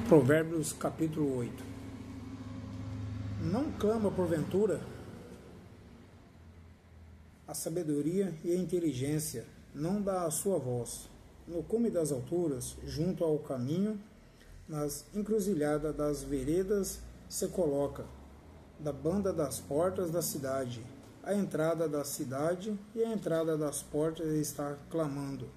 Provérbios capítulo 8. Não clama porventura a sabedoria e a inteligência, não dá a sua voz. No cume das alturas, junto ao caminho, nas encruzilhadas das veredas se coloca, da banda das portas da cidade. A entrada da cidade e a entrada das portas está clamando.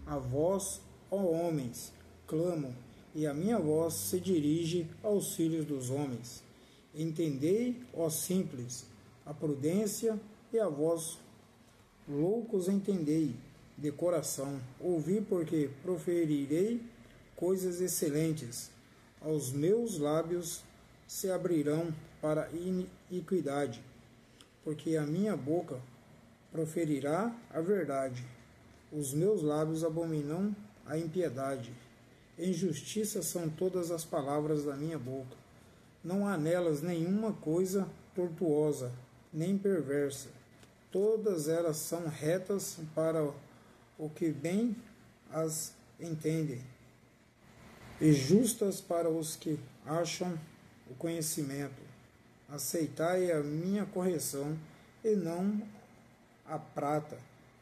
A vós, ó homens, clamo, e a minha voz se dirige aos filhos dos homens. Entendei, ó simples, a prudência, e a vós, loucos, entendei, de coração. Ouvi, porque proferirei coisas excelentes. Aos meus lábios se abrirão para a iniquidade, porque a minha boca proferirá a verdade. Os meus lábios abominam a impiedade. Em justiça são todas as palavras da minha boca. Não há nelas nenhuma coisa tortuosa, nem perversa. Todas elas são retas para o que bem as entendem, e justas para os que acham o conhecimento. Aceitai a minha correção, e não a prata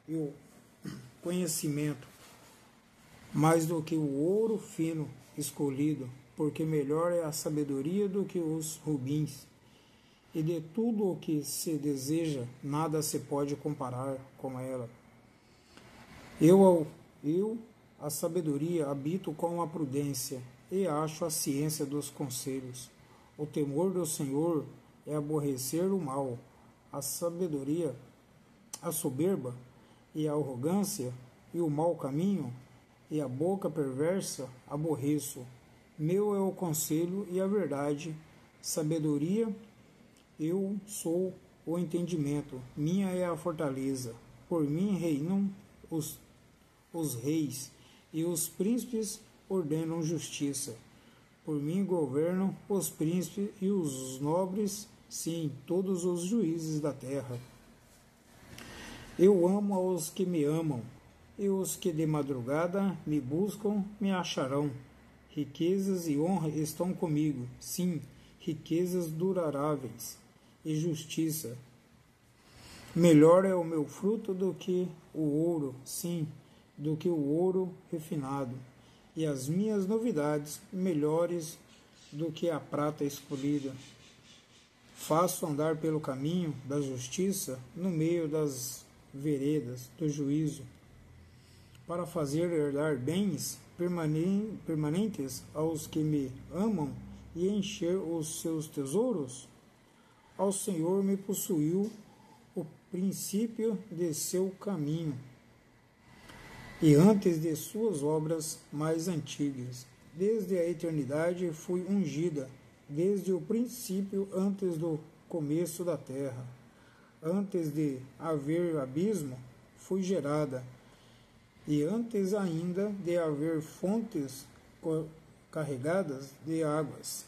e o conhecimento, mais do que o ouro fino escolhido, porque melhor é a sabedoria do que os rubins. E de tudo o que se deseja, nada se pode comparar com ela. Eu, a sabedoria, habito com a prudência, e acho a ciência dos conselhos. O temor do Senhor é aborrecer o mal, a sabedoria, a soberba e a arrogância, e o mau caminho, e a boca perversa aborreço. Meu é o conselho e a verdade, sabedoria, eu sou o entendimento, minha é a fortaleza. Por mim reinam os reis, e os príncipes ordenam justiça. Por mim governam os príncipes e os nobres, sim, todos os juízes da terra. Eu amo aos que me amam, e os que de madrugada me buscam me acharão. Riquezas e honra estão comigo, sim, riquezas duráveis e justiça. Melhor é o meu fruto do que o ouro, sim, do que o ouro refinado, e as minhas novidades melhores do que a prata escolhida. Faço andar pelo caminho da justiça, no meio das veredas do juízo, para fazer herdar bens permanentes aos que me amam e encher os seus tesouros. Ao Senhor me possuiu o princípio de seu caminho, e antes de suas obras mais antigas. Desde a eternidade fui ungida, desde o princípio, antes do começo da terra. Antes de haver abismo, fui gerada, e antes ainda de haver fontes carregadas de águas.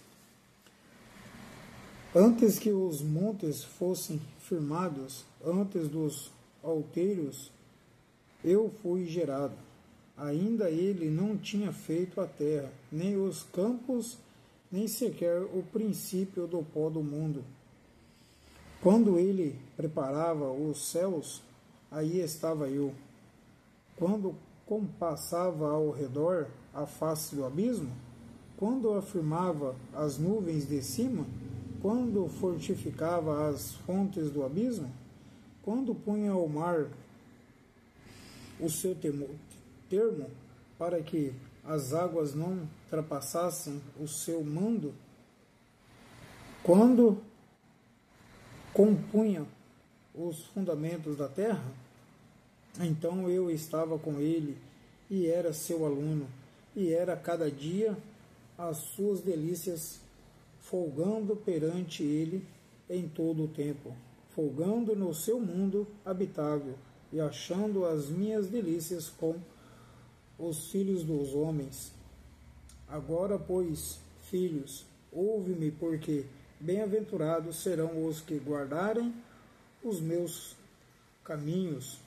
Antes que os montes fossem firmados, antes dos outeiros, eu fui gerado. Ainda ele não tinha feito a terra, nem os campos, nem sequer o princípio do pó do mundo. Quando ele preparava os céus, aí estava eu. Quando compassava ao redor a face do abismo, quando afirmava as nuvens de cima, quando fortificava as fontes do abismo, quando punha ao mar o seu termo, para que as águas não ultrapassassem o seu mando, quando compunha os fundamentos da terra, então eu estava com ele, e era seu aluno, e era cada dia as suas delícias, folgando perante ele em todo o tempo, folgando no seu mundo habitável, e achando as minhas delícias com os filhos dos homens. Agora, pois, filhos, ouve-me, porque bem-aventurados serão os que guardarem os meus caminhos.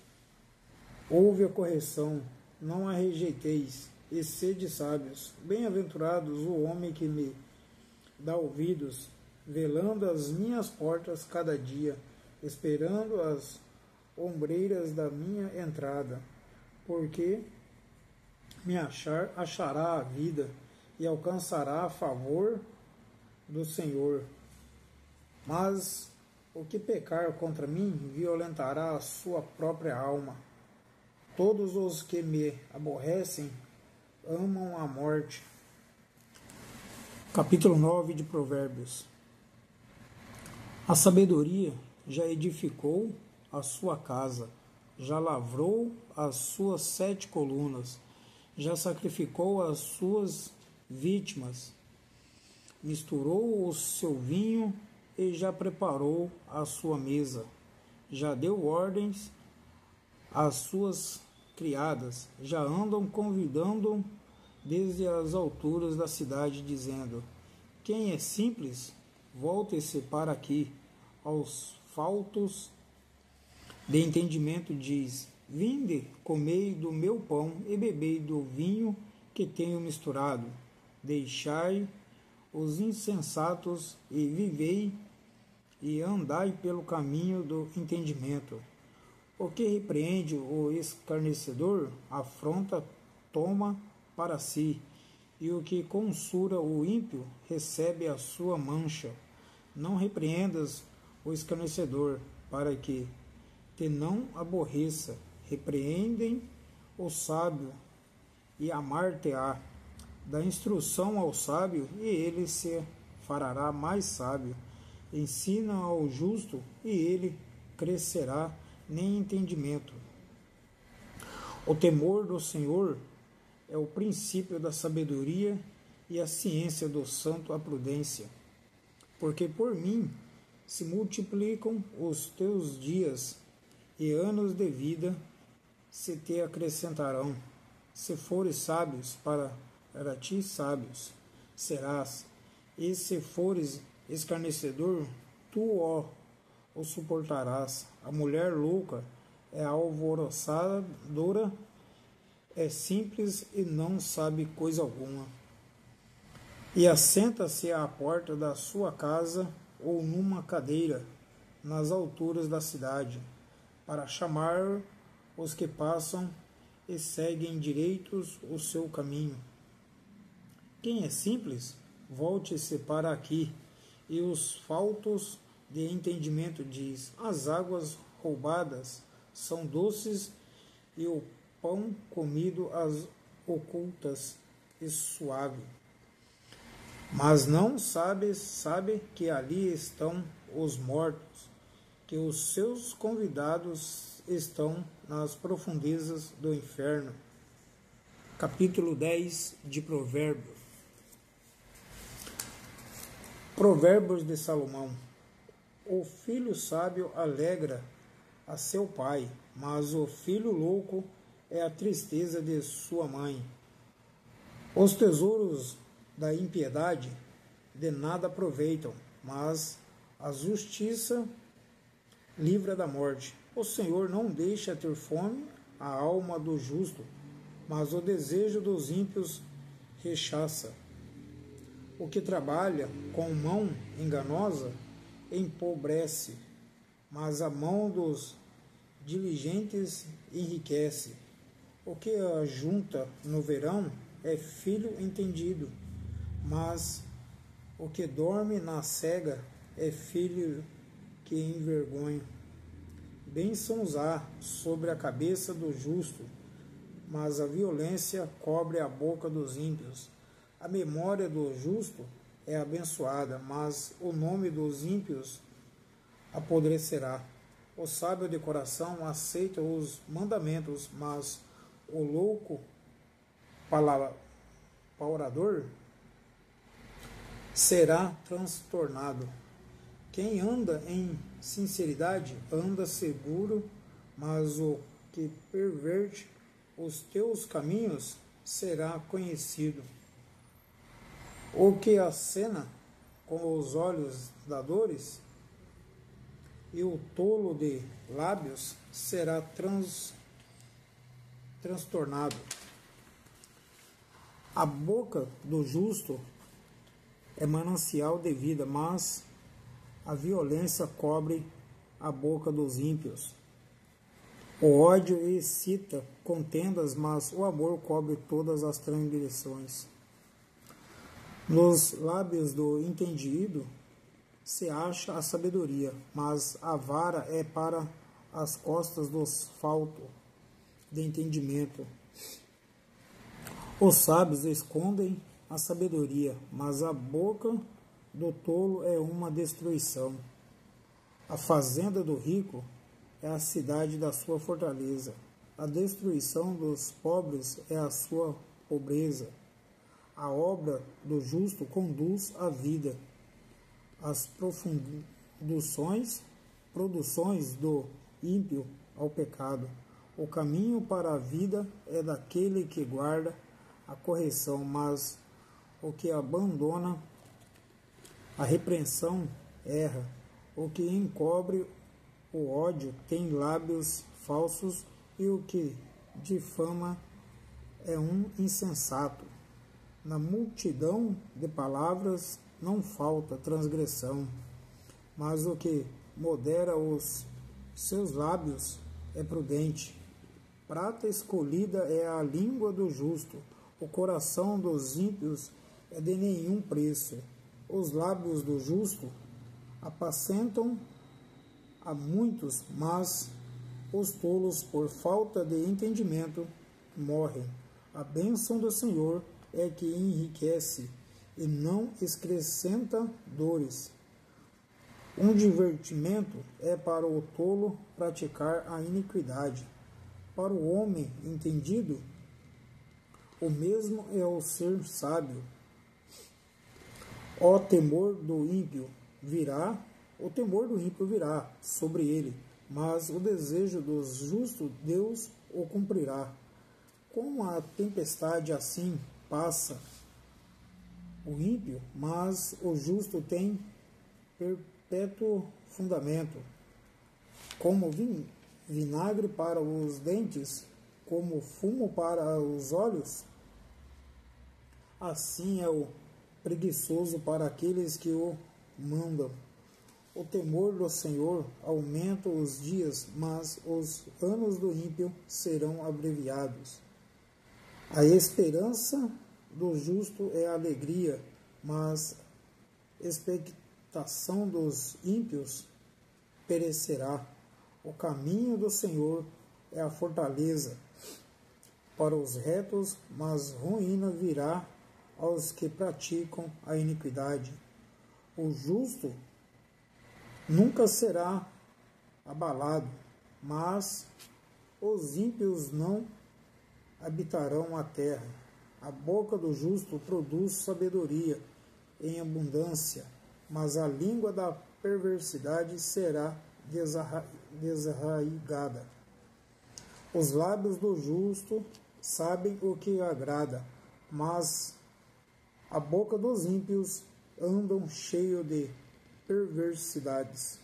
Ouve a correção, não a rejeiteis, e sede sábios. Bem-aventurados o homem que me dá ouvidos, velando as minhas portas cada dia, esperando as ombreiras da minha entrada, porque achará a vida e alcançará a favor do Senhor. Mas o que pecar contra mim violentará a sua própria alma. Todos os que me aborrecem amam a morte. Capítulo 9 de Provérbios. A sabedoria já edificou a sua casa, já lavrou as suas 7 colunas, já sacrificou as suas vítimas, misturou o seu vinho e já preparou a sua mesa, já deu ordens às suas criadas, já andam convidando desde as alturas da cidade, dizendo: quem é simples, volte-se para aqui. Aos faltos de entendimento diz: vinde, comei do meu pão e bebei do vinho que tenho misturado. Deixai os insensatos e vivei e andai pelo caminho do entendimento. O que repreende o escarnecedor, afronta toma para si, e o que consura o ímpio recebe a sua mancha. Não repreendas o escarnecedor, para que te não aborreça. Repreendem o sábio, e amar-te-á. Dá instrução ao sábio, e ele se fará mais sábio. Ensina ao justo, e ele crescerá nem entendimento. O temor do Senhor é o princípio da sabedoria, e a ciência do santo a prudência. Porque por mim se multiplicam os teus dias, e anos de vida se te acrescentarão. Se fores sábios, para ti sábios serás, e se fores escarnecedor, tu o suportarás. A mulher louca é alvoroçadora, é simples e não sabe coisa alguma. E assenta-se à porta da sua casa ou numa cadeira nas alturas da cidade, para chamar os que passam e seguem direitos o seu caminho. Quem é simples, volte-se para aqui. E os faltos de entendimento diz: as águas roubadas são doces, e o pão comido às ocultas e suave. Mas não sabe que ali estão os mortos, que os seus convidados estão nas profundezas do inferno. Capítulo 10 de Provérbios. Provérbios de Salomão. O filho sábio alegra a seu pai, mas o filho louco é a tristeza de sua mãe. Os tesouros da impiedade de nada aproveitam, mas a justiça livra da morte. O Senhor não deixa ter fome a alma do justo, mas o desejo dos ímpios rechaça. O que trabalha com mão enganosa empobrece, mas a mão dos diligentes enriquece. O que ajunta no verão é filho entendido, mas o que dorme na cega é filho que envergonha. Bênçãos há sobre a cabeça do justo, mas a violência cobre a boca dos ímpios. A memória do justo é abençoada, mas o nome dos ímpios apodrecerá. O sábio de coração aceita os mandamentos, mas o louco paurador será transtornado. Quem anda em sinceridade anda seguro, mas o que perverte os teus caminhos será conhecido. O que acena com os olhos da dores e o tolo de lábios será transtornado. A boca do justo é manancial de vida, mas a violência cobre a boca dos ímpios. O ódio excita contendas, mas o amor cobre todas as transgressões. Nos lábios do entendido se acha a sabedoria, mas a vara é para as costas dos faltos de entendimento. Os sábios escondem a sabedoria, mas a boca do tolo é uma destruição. A fazenda do rico é a cidade da sua fortaleza. A destruição dos pobres é a sua pobreza. A obra do justo conduz à vida. As produções do ímpio ao pecado. O caminho para a vida é daquele que guarda a correção, mas o que abandona a repreensão erra. O que encobre o ódio tem lábios falsos, e o que difama é um insensato. Na multidão de palavras não falta transgressão, mas o que modera os seus lábios é prudente. Prata escolhida é a língua do justo, o coração dos ímpios é de nenhum preço. Os lábios do justo apacentam a muitos, mas os tolos, por falta de entendimento, morrem. A bênção do Senhor é que enriquece e não acrescenta dores. Um divertimento é para o tolo praticar a iniquidade. Para o homem entendido, o mesmo é o ser sábio. O temor do ímpio virá sobre ele, mas o desejo dos justos Deus o cumprirá. Como a tempestade assim passa o ímpio, mas o justo tem perpétuo fundamento. Como vinagre para os dentes, como fumo para os olhos, assim é o preguiçoso para aqueles que o mandam. O temor do Senhor aumenta os dias, mas os anos do ímpio serão abreviados. A esperança do justo é alegria, mas a expectação dos ímpios perecerá. O caminho do Senhor é a fortaleza para os retos, mas ruína virá aos que praticam a iniquidade. O justo nunca será abalado, mas os ímpios não habitarão a terra. A boca do justo produz sabedoria em abundância, mas a língua da perversidade será desarraigada. Os lábios do justo sabem o que agrada, mas a boca dos ímpios andam cheio de perversidades.